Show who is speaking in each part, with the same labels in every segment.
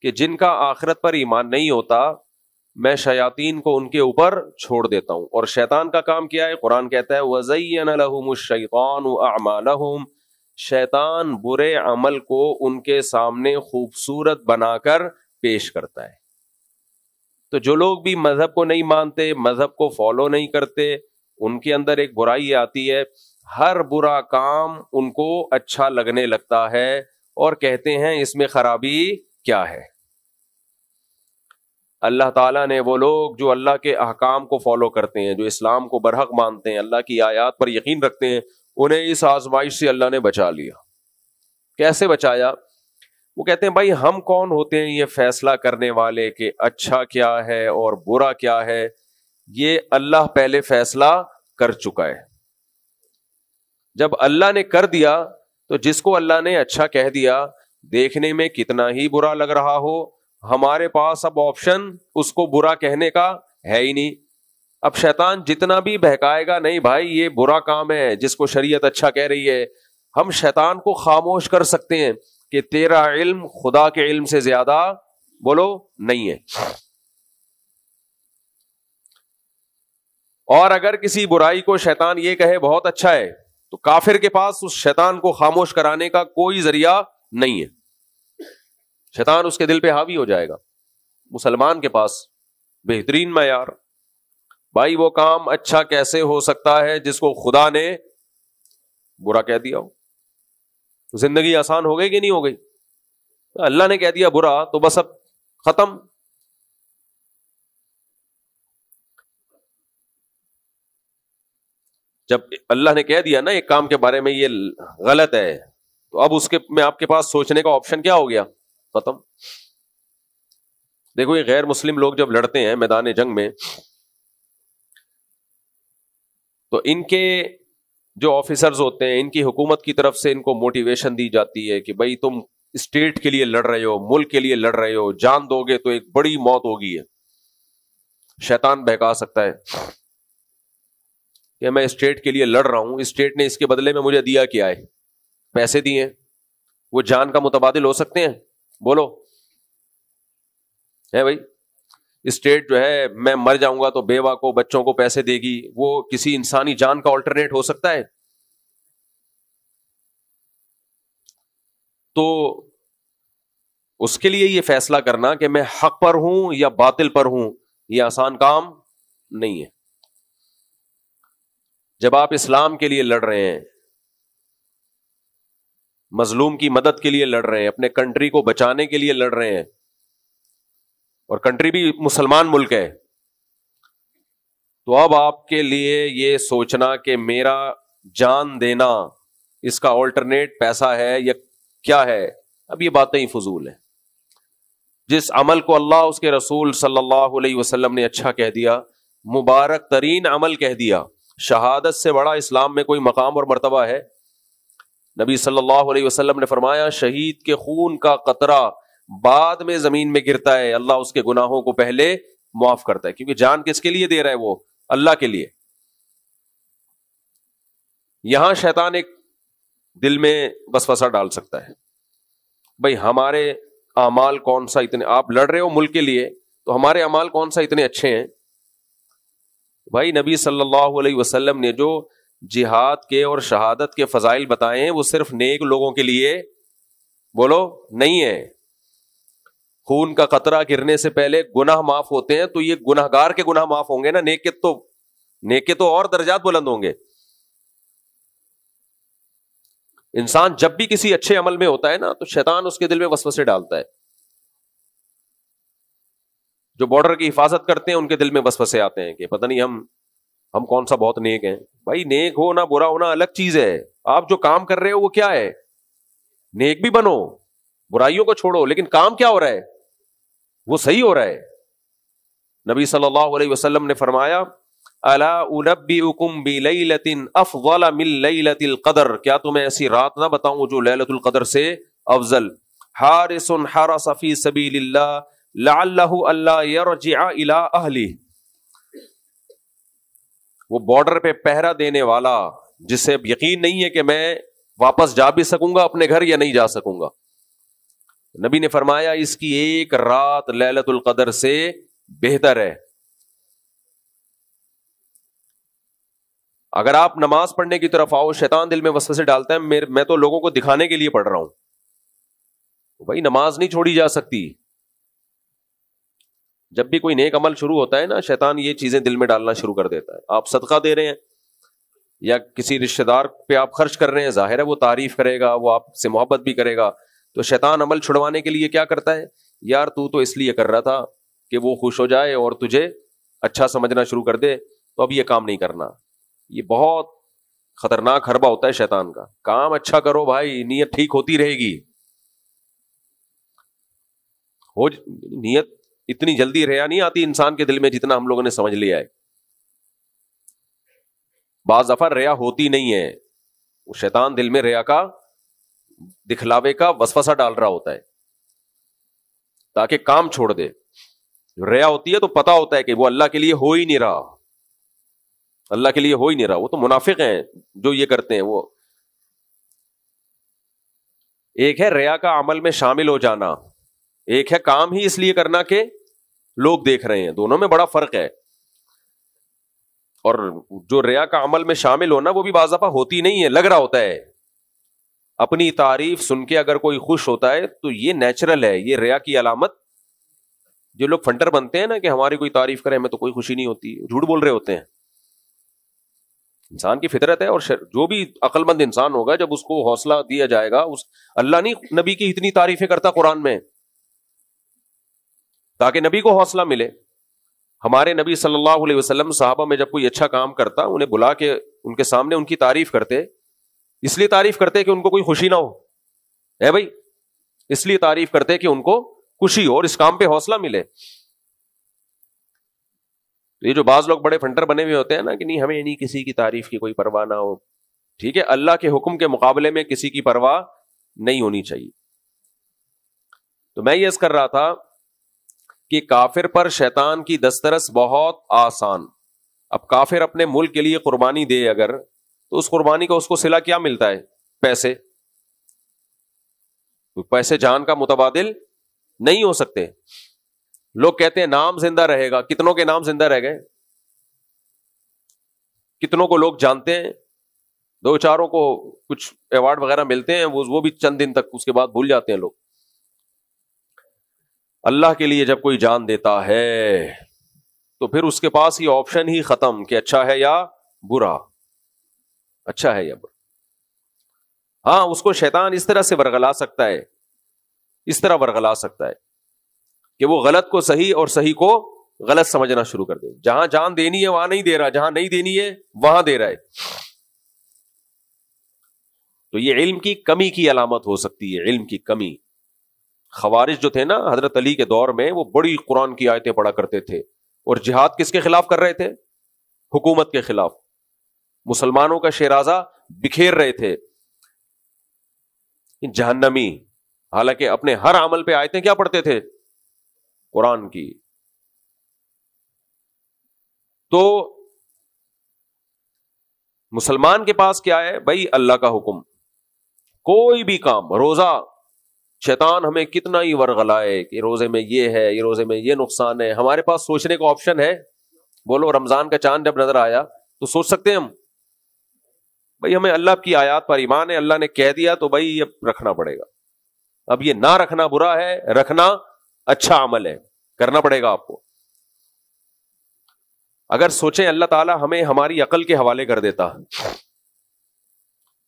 Speaker 1: کہ جن کا آخرت پر ایمان نہیں ہوتا میں شیاطین کو ان کے اوپر چھوڑ دیتا ہوں. اور شیطان کا کام کیا ہے؟ قرآن کہتا ہے وَزَيَّنَ لَهُمُ الشَّيْطَانُ أَعْمَالَهُمْ، شیطان برے عمل کو ان کے سامنے خوبصورت بنا کر پیش کرتا ہے. تو جو لوگ بھی مذہب کو نہیں مانتے، مذہب کو فالو نہیں کرتے، ان کے اندر ایک برائی آتی ہے، ہر برا کام ان کو اچھا لگنے لگتا ہے اور کہتے ہیں اس میں خرابی کیا ہے. اللہ تعالیٰ نے وہ لوگ جو اللہ کے احکام کو فالو کرتے ہیں، جو اسلام کو برحق مانتے ہیں، اللہ کی آیات پر یقین رکھتے ہیں، انہیں اس آزمائش سے اللہ نے بچا لیا. کیسے بچایا؟ وہ کہتے ہیں بھائی ہم کون ہوتے ہیں یہ فیصلہ کرنے والے کہ اچھا کیا ہے اور برا کیا ہے؟ یہ اللہ پہلے فیصلہ کر چکا ہے. جب اللہ نے کر دیا تو جس کو اللہ نے اچھا کہہ دیا، دیکھنے میں کتنا ہی برا لگ رہا ہو، ہمارے پاس اب آپشن اس کو برا کہنے کا ہے ہی نہیں. اب شیطان جتنا بھی بہکائے گا، نہیں بھائی یہ برا کام ہے جس کو شریعت اچھا کہہ رہی ہے، ہم شیطان کو خاموش کر سکتے ہیں کہ تیرا علم خدا کے علم سے زیادہ بولو نہیں ہے. اور اگر کسی برائی کو شیطان یہ کہے بہت اچھا ہے، تو کافر کے پاس اس شیطان کو خاموش کرانے کا کوئی ذریعہ نہیں ہے. شیطان اس کے دل پہ حاوی ہو جائے گا. مسلمان کے پاس بہترین معیار، بھائی وہ کام اچھا کیسے ہو سکتا ہے جس کو خدا نے برا کہہ دیا ہو؟ زندگی آسان ہو گئی کہ نہیں ہو گئی؟ اللہ نے کہہ دیا برا تو بس اب ختم. جب اللہ نے کہہ دیا نا ایک کام کے بارے میں یہ غلط ہے، تو اب اس کے میں آپ کے پاس سوچنے کا آپشن کیا ہو گیا؟ ختم. دیکھو یہ غیر مسلم لوگ جب لڑتے ہیں میدان جنگ میں، تو ان کے جو آفیسرز ہوتے ہیں، ان کی حکومت کی طرف سے ان کو موٹیویشن دی جاتی ہے کہ بھائی تم اسٹیٹ کے لیے لڑ رہے ہو، ملک کے لیے لڑ رہے ہو، جان دو گے تو ایک بڑی موت ہوگی. ہے شیطان بہکا سکتا ہے کہ میں اسٹیٹ کے لیے لڑ رہا ہوں، اسٹیٹ نے اس کے بدلے میں مجھے دیا کیا ہے؟ پیسے دیے. وہ جان کا متبادل ہو سکتے ہیں؟ بولو ہے بھائی. اسٹیٹ جو ہے میں مر جاؤں گا تو بیوہ کو بچوں کو پیسے دے گی، وہ کسی انسانی جان کا آلٹرنیٹ ہو سکتا ہے؟ تو اس کے لیے یہ فیصلہ کرنا کہ میں حق پر ہوں یا باطل پر ہوں، یہ آسان کام نہیں ہے. جب آپ اسلام کے لیے لڑ رہے ہیں، مظلوم کی مدد کے لیے لڑ رہے ہیں، اپنے کنٹری کو بچانے کے لیے لڑ رہے ہیں، اور کنٹری بھی مسلمان ملک ہے، تو اب آپ کے لیے یہ سوچنا کہ میرا جان دینا اس کا آلٹرنیٹ پیسہ ہے یا کیا ہے، اب یہ باتیں ہی فضول ہیں. جس عمل کو اللہ اس کے رسول صلی اللہ علیہ وسلم نے اچھا کہہ دیا، مبارک ترین عمل کہہ دیا، شہادت سے بڑا اسلام میں کوئی مقام اور مرتبہ ہے؟ نبی صلی اللہ علیہ وسلم نے فرمایا شہید کے خون کا قطرہ بعد میں زمین میں گرتا ہے، اللہ اس کے گناہوں کو پہلے معاف کرتا ہے، کیونکہ جان کس کے لیے دے رہا ہے؟ وہ اللہ کے لیے. یہاں شیطان ایک دل میں وسوسہ ڈال سکتا ہے، بھائی ہمارے اعمال کون سا اتنے، آپ لڑ رہے ہو ملک کے لیے تو ہمارے اعمال کون سا اتنے اچھے ہیں؟ بھائی نبی صلی اللہ علیہ وسلم نے جو جہاد کے اور شہادت کے فضائل بتائے ہیں وہ صرف نیک لوگوں کے لیے بولو نہیں ہے. خون کا قطرہ گرنے سے پہلے گناہ معاف ہوتے ہیں، تو یہ گناہگار کے گناہ معاف ہوں گے نا، نیک کے تو اور درجات بلند ہوں گے. انسان جب بھی کسی اچھے عمل میں ہوتا ہے نا تو شیطان اس کے دل میں وسوسے ڈالتا ہے. جو بارڈر کی حفاظت کرتے ہیں ان کے دل میں وسوسے آتے ہیں کہ پتہ نہیں ہم کون سا بہت نیک ہیں. بھائی نیک ہونا برا ہونا الگ چیز ہے، آپ جو کام کر رہے ہو وہ کیا ہے؟ نیک بھی بنو، برائیوں کو چھوڑو، لیکن کام کیا ہو رہا ہے؟ وہ صحیح ہو رہا ہے. نبی صلی اللہ علیہ وسلم نے فرمایا الا انبئکم بلیلۃ افضل من لیلۃ القدر، کیا تمہیں ایسی رات نہ بتاؤں جو لیلۃ القدر سے افضل؟ حارس حرس فی سبیل اللہ لعلہ الا یرجع الی اہلہ، وہ بارڈر پہ پہرا دینے والا جسے اب یقین نہیں ہے کہ میں واپس جا بھی سکوں گا اپنے گھر یا نہیں جا سکوں گا، نبی نے فرمایا اس کی ایک رات لیلۃ القدر سے بہتر ہے. اگر آپ نماز پڑھنے کی طرف آؤ, شیطان دل میں وسوسے ڈالتا ہے, میں تو لوگوں کو دکھانے کے لیے پڑھ رہا ہوں. بھائی نماز نہیں چھوڑی جا سکتی. جب بھی کوئی نیک عمل شروع ہوتا ہے نا, شیطان یہ چیزیں دل میں ڈالنا شروع کر دیتا ہے. آپ صدقہ دے رہے ہیں یا کسی رشتہ دار پہ آپ خرچ کر رہے ہیں, ظاہر ہے وہ تعریف کرے گا, وہ آپ سے محبت بھی کرے گا. تو شیطان عمل چھڑوانے کے لیے کیا کرتا ہے, یار تو اس لیے کر رہا تھا کہ وہ خوش ہو جائے اور تجھے اچھا سمجھنا شروع کر دے, تو اب یہ کام نہیں کرنا. یہ بہت خطرناک حربہ ہوتا ہے شیطان کا. کام اچھا کرو بھائی, نیت ٹھیک ہوتی رہے گی. نیت اتنی جلدی ریا نہیں آتی انسان کے دل میں جتنا ہم لوگوں نے سمجھ لیا ہے. بعض دفعہ ریا ہوتی نہیں ہے, وہ شیطان دل میں ریا کا, دکھلاوے کا وسوسہ ڈال رہا ہوتا ہے تاکہ کام چھوڑ دے. ریا ہوتی ہے تو پتا ہوتا ہے کہ وہ اللہ کے لیے ہو ہی نہیں رہا, اللہ کے لیے ہو ہی نہیں رہا. وہ تو منافق ہیں جو یہ کرتے ہیں. وہ ایک ہے ریا کا عمل میں شامل ہو جانا, ایک ہے کام ہی اس لیے کرنا کہ لوگ دیکھ رہے ہیں. دونوں میں بڑا فرق ہے. اور جو ریا کا عمل میں شامل ہونا وہ بھی بعض دفعہ ہوتی نہیں ہے, لگ رہا ہوتا ہے. اپنی تعریف سن کے اگر کوئی خوش ہوتا ہے تو یہ نیچرل ہے. یہ ریا کی علامت. جو لوگ فنٹر بنتے ہیں نا کہ ہماری کوئی تعریف کرے ہمیں تو کوئی خوشی نہیں ہوتی, جھوٹ بول رہے ہوتے ہیں. انسان کی فطرت ہے, اور جو بھی عقل مند انسان ہوگا جب اس کو حوصلہ دیا جائے گا, اللہ نہیں نبی کی اتنی تعریفیں کرتا قرآن میں تاکہ نبی کو حوصلہ ملے. ہمارے نبی صلی اللہ علیہ وسلم صحابہ میں جب کوئی اچھا کام کرتا انہیں بلا کے ان کے سامنے ان کی تعریف کرتے. اس لیے تعریف کرتے کہ ان کو کوئی خوشی نہ ہو, ہے بھائی, اس لیے تعریف کرتے کہ ان کو خوشی ہو اور اس کام پہ حوصلہ ملے. یہ جو بعض لوگ بڑے فنٹر بنے ہوئے ہوتے ہیں نا کہ نہیں ہمیں نہیں کسی کی تعریف کی کوئی پرواہ نہ ہو, ٹھیک ہے, اللہ کے حکم کے مقابلے میں کسی کی پرواہ نہیں ہونی چاہیے. تو میں یہ عرض کر رہا تھا کہ کافر پر شیطان کی دسترس بہت آسان. اب کافر اپنے ملک کے لیے قربانی دے اگر, تو اس قربانی کا اس کو صلہ کیا ملتا ہے؟ پیسے. تو پیسے جان کا متبادل نہیں ہو سکتے. لوگ کہتے ہیں نام زندہ رہے گا, کتنوں کے نام زندہ رہ گئے؟ کتنوں کو لوگ جانتے ہیں؟ دو چاروں کو کچھ ایوارڈ وغیرہ ملتے ہیں, وہ بھی چند دن تک, اس کے بعد بھول جاتے ہیں لوگ. اللہ کے لیے جب کوئی جان دیتا ہے تو پھر اس کے پاس یہ آپشن ہی ختم کہ اچھا ہے یا برا, اچھا ہے یا برا. ہاں اس کو شیطان اس طرح سے ورغلا سکتا ہے, اس طرح ورغلا سکتا ہے کہ وہ غلط کو صحیح اور صحیح کو غلط سمجھنا شروع کر دے. جہاں جان دینی ہے وہاں نہیں دے رہا, جہاں نہیں دینی ہے وہاں دے رہا ہے. تو یہ علم کی کمی کی علامت ہو سکتی ہے, علم کی کمی. خوارج جو تھے نا حضرت علی کے دور میں, وہ بڑی قرآن کی آیتیں پڑھا کرتے تھے, اور جہاد کس کے خلاف کر رہے تھے؟ حکومت کے خلاف. مسلمانوں کا شیرازہ بکھیر رہے تھے. جہنمی, حالانکہ اپنے ہر عمل پہ آیتیں کیا پڑھتے تھے؟ قرآن کی. تو مسلمان کے پاس کیا ہے بھائی؟ اللہ کا حکم. کوئی بھی کام, روزہ, شیطان ہمیں کتنا ہی ورغلائے کہ روزے میں یہ ہے, یہ روزے میں یہ نقصان ہے, ہمارے پاس سوچنے کا آپشن ہے. بولو رمضان کا چاند جب نظر آیا تو سوچ سکتے ہیں ہم بھائی ہمیں اللہ کی آیات پر ایمان ہے, اللہ نے کہہ دیا تو بھائی یہ رکھنا پڑے گا. اب یہ نہ رکھنا برا ہے, رکھنا اچھا عمل ہے, کرنا پڑے گا آپ کو. اگر سوچیں اللہ تعالیٰ ہمیں ہماری عقل کے حوالے کر دیتا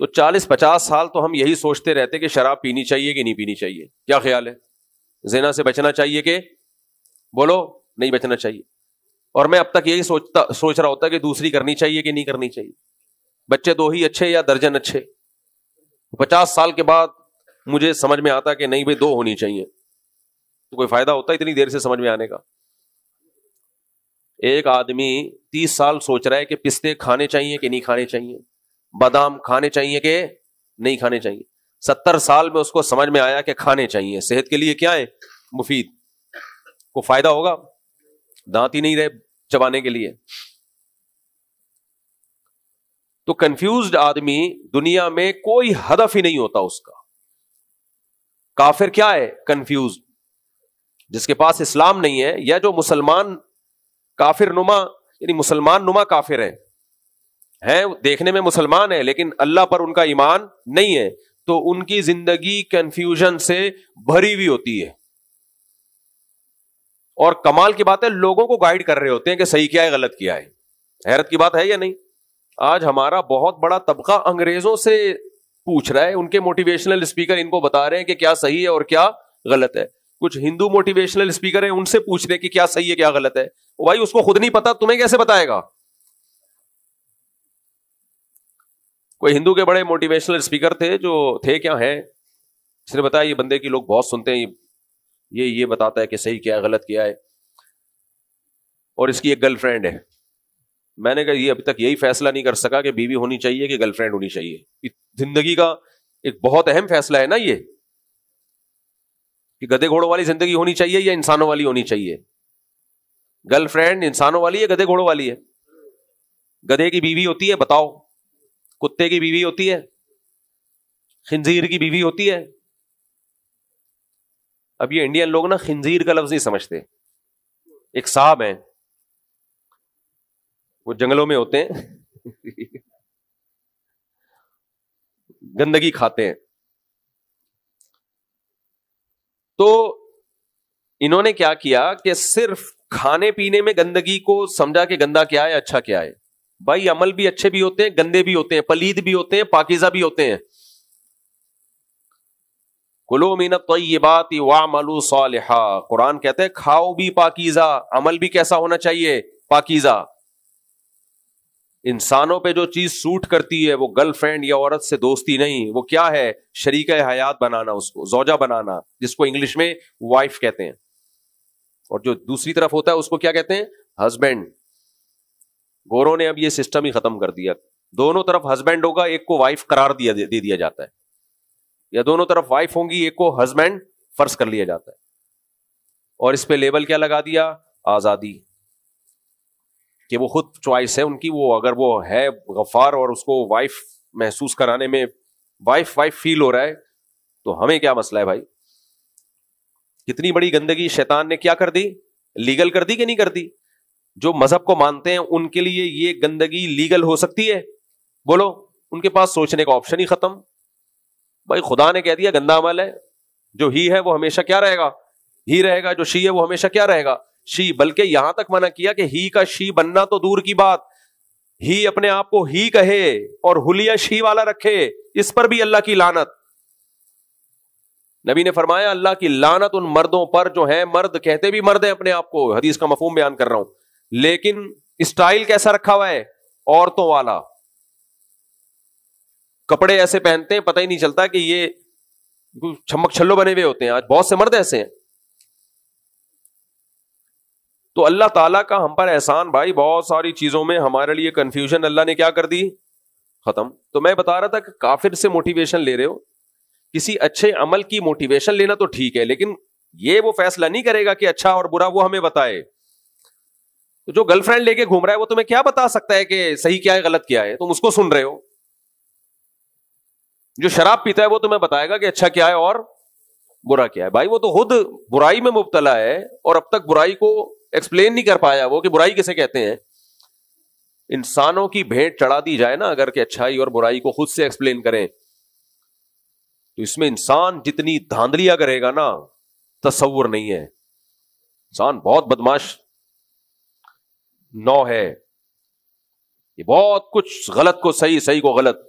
Speaker 1: تو 40-50 سال تو ہم یہی سوچتے رہتے کہ شراب پینی چاہیے کہ نہیں پینی چاہیے. کیا خیال ہے؟ زنا سے بچنا چاہیے کہ بولو نہیں بچنا چاہیے؟ اور میں اب تک یہی سوچ رہا ہوتا کہ دوسری کرنی چاہیے کہ نہیں کرنی چاہیے. بچے دو ہی اچھے یا درجن اچھے؟ 50 سال کے بعد مجھے سمجھ میں آتا کہ نہیں بھائی 2 ہونی چاہیے. تو کوئی فائدہ ہوتا ہے اتنی دیر سے سمجھ میں آنے کا؟ ایک آدمی 30 سال سوچ رہا ہے کہ پستے کھانے چاہیے کہ نہیں کھانے چاہیے, بادام کھانے چاہیے کہ نہیں کھانے چاہیے. 70 سال میں اس کو سمجھ میں آیا کہ کھانے چاہیے, صحت کے لیے کیا ہے مفید, کو فائدہ ہوگا, دانت ہی نہیں رہے چبانے کے لیے. تو کنفیوزڈ آدمی دنیا میں کوئی ہدف ہی نہیں ہوتا اس کا, کافر کیا ہے؟ کنفیوز، جس کے پاس اسلام نہیں ہے، یا جو مسلمان کافر نما یعنی مسلمان نما کافر ہیں دیکھنے میں مسلمان ہے لیکن اللہ پر ان کا ایمان نہیں ہے، تو ان کی زندگی کنفیوژن سے بھری ہوئی ہوتی ہے. اور کمال کی بات ہے لوگوں کو گائیڈ کر رہے ہوتے ہیں کہ صحیح کیا ہے غلط کیا ہے. حیرت کی بات ہے یا نہیں؟ آج ہمارا بہت بڑا طبقہ انگریزوں سے پوچھ رہا ہے، ان کے موٹیویشنل اسپیکر ان کو بتا رہے ہیں کہ کیا صحیح ہے اور کیا غلط ہے. کچھ ہندو موٹیویشنل اسپیکر ہیں، ان سے پوچھ رہے ہیں کہ کیا صحیح ہے کیا غلط ہے. بھائی اس کو خود نہیں پتا، تمہیں کیسے بتائے گا؟ کوئی ہندو کے بڑے موٹیویشنل اسپیکر تھے جو تھے کیا ہیں، اس نے بتایا یہ بندے کی لوگ بہت سنتے ہیں، یہ بتاتا ہے کہ صحیح کیا ہے غلط کیا ہے، اور اس کی ایک گرل فرینڈ ہے. میں نے کہا یہ ابھی تک یہی فیصلہ نہیں کر سکا کہ بیوی ہونی چاہیے کہ گرل فرینڈ ہونی چاہیے. زندگی کا ایک بہت اہم فیصلہ ہے نا یہ، کہ گدھے گھوڑوں والی زندگی ہونی چاہیے یا انسانوں والی ہونی چاہیے. گرل فرینڈ انسانوں والی ہے گدھے گھوڑوں والی ہے؟ گدھے کی بیوی ہوتی ہے بتاؤ، کتے کی بیوی ہوتی ہے، خنزیر کی بیوی ہوتی ہے. اب یہ انڈین لوگ نا خنزیر کا لفظ نہیں سمجھتے. ایک صاحب ہیں وہ جنگلوں میں ہوتے ہیں گندگی کھاتے ہیں، تو انہوں نے کیا کیا کہ صرف کھانے پینے میں گندگی کو سمجھا کہ گندا کیا ہے اچھا کیا ہے. بھائی عمل بھی اچھے بھی ہوتے ہیں گندے بھی ہوتے ہیں، پلید بھی ہوتے ہیں پاکیزہ بھی ہوتے ہیں. کلوا من الطیبات واعملوا صالحا، قرآن کہتے ہیں کھاؤ بھی پاکیزہ، عمل بھی کیسا ہونا چاہیے؟ پاکیزہ. انسانوں پہ جو چیز سوٹ کرتی ہے وہ گرل فرینڈ یا عورت سے دوستی نہیں، وہ کیا ہے؟ شریک حیات بنانا، اس کو زوجہ بنانا، جس کو انگلش میں وائف کہتے ہیں. اور جو دوسری طرف ہوتا ہے اس کو کیا کہتے ہیں؟ ہسبینڈ. گوروں نے اب یہ سسٹم ہی ختم کر دیا، دونوں طرف ہسبینڈ ہوگا، ایک کو وائف قرار دے دیا جاتا ہے، یا دونوں طرف وائف ہوں گی ایک کو ہسبینڈ فرض کر لیا جاتا ہے. اور اس پہ لیبل کیا لگا دیا؟ آزادی، کہ وہ خود چوائس ہے ان کی، وہ اگر وہ ہے غفار اور اس کو وائف محسوس کرانے میں وائف فیل ہو رہا ہے تو ہمیں کیا مسئلہ ہے بھائی؟ کتنی بڑی گندگی شیطان نے کیا کر دی؟ لیگل کر دی کہ نہیں کر دی؟ جو مذہب کو مانتے ہیں ان کے لیے یہ گندگی لیگل ہو سکتی ہے؟ بولو، ان کے پاس سوچنے کا آپشن ہی ختم. بھائی خدا نے کہہ دیا گندا عمل ہے، جو ہی ہے وہ ہمیشہ کیا رہے گا؟ ہی رہے گا. جو شی ہے وہ ہمیشہ کیا رہے گا؟ شی. بلکہ یہاں تک منع کیا کہ ہی کا شی بننا تو دور کی بات، ہی اپنے آپ کو ہی کہے اور حلیہ شی والا رکھے، اس پر بھی اللہ کی لعنت. نبی نے فرمایا اللہ کی لعنت ان مردوں پر جو ہیں، مرد کہتے بھی مرد ہیں اپنے آپ کو، حدیث کا مفہوم بیان کر رہا ہوں، لیکن اسٹائل کیسا رکھا ہوا ہے؟ عورتوں والا. کپڑے ایسے پہنتے ہیں پتہ ہی نہیں چلتا کہ یہ چھمک چھلو بنے ہوئے ہوتے ہیں. آج بہت سے مرد ایسے ہیں. تو اللہ تعالیٰ کا ہم پر احسان بھائی، بہت ساری چیزوں میں ہمارے لیے کنفیوژن اللہ نے کیا کر دی؟ ختم. تو میں بتا رہا تھا کہ کافر سے موٹیویشن لے رہے ہو، کسی اچھے عمل کی موٹیویشن لینا تو ٹھیک ہے، لیکن یہ وہ فیصلہ نہیں کرے گا کہ اچھا اور برا وہ ہمیں بتائے. تو جو گرل فرینڈ لے کے گھوم رہا ہے وہ تمہیں کیا بتا سکتا ہے کہ صحیح کیا ہے غلط کیا ہے؟ تم اس کو سن رہے ہو. جو شراب پیتا ہے وہ تمہیں بتائے گا کہ اچھا کیا ہے اور برا کیا ہے. بھائی وہ تو خود برائی میں مبتلا ہے اور اب تک برائی کو ایکسپلین نہیں کر پایا وہ کہ برائی کسے کہتے ہیں. انسانوں کی بھیٹ چڑھا دی جائے نا اگر کہ اچھائی اور برائی کو خود سے ایکسپلین کریں، تو اس میں انسان جتنی دھاندلیاں کرے گا نا تصور نہیں ہے. انسان بہت بدماش نو ہے، یہ بہت کچھ غلط کو صحیح، صحیح کو غلط.